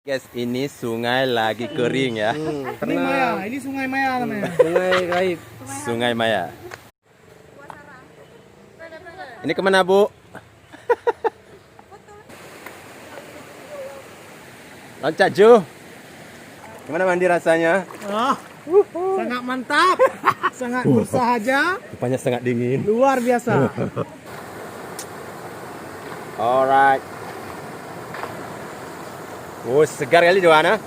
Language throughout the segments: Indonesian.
Guys, ini sungai lagi kering ya. Ini Maya, ini Sungai Maya namanya. Sungai Gaib. Sungai Maya. Ini kemana, Bu? Loncat, Ju. Gimana mandi rasanya? Sangat mantap, sangat bersahaja, Rupanya sangat dingin. luar biasa. Alright. Segar kali Joanna.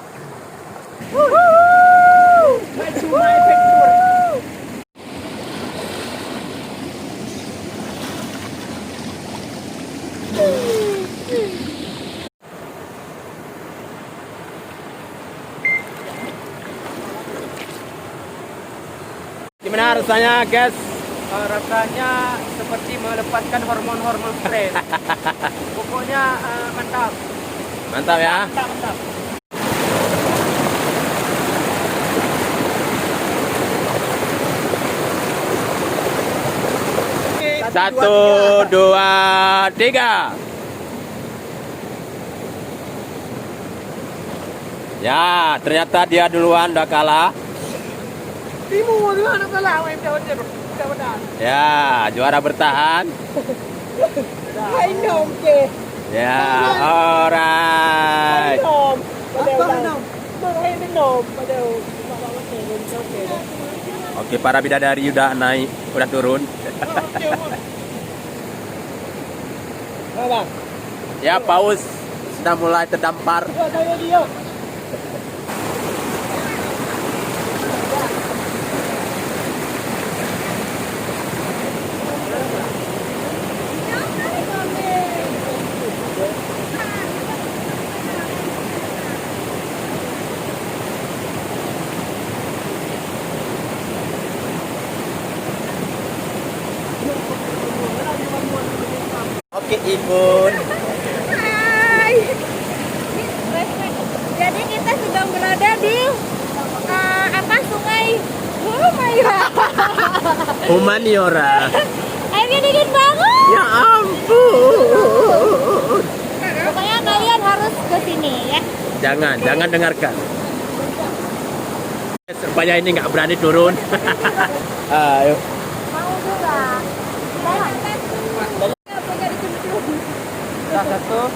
Gimana rasanya, guys? Rasanya seperti melepaskan hormon-hormon stres. Pokoknya mantap. Mantap ya. Mantap. Satu, dua, tiga. Ya, ternyata dia duluan udah kalah. Timu juga nak kalah. Ya, juara bertahan. Hai nom ke. Ya, alright. Nom. Apa nom? Hai nom. Pada Oke, para bidadari udah naik, udah turun. Apa? Ya, paus sudah mulai terdampar. Saya dia. Oke, Ibun. Hai. Jadi kita sedang berada di sungai Maya. Humaniora. Airnya dingin banget. Ya ampun. Pokoknya kalian harus ke sini ya. Jangan dengarkan. Supaya ini nggak berani turun. Ayo. Mau juga. Satu.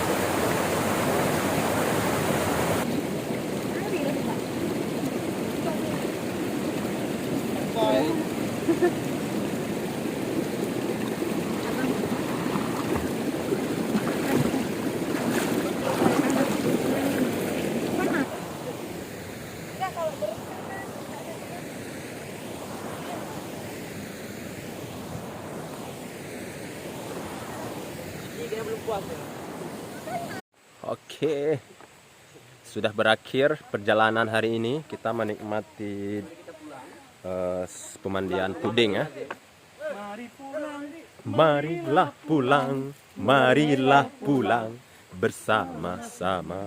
Oke, sudah berakhir perjalanan hari ini. Kita menikmati pemandian puding ya. Marilah pulang bersama-sama.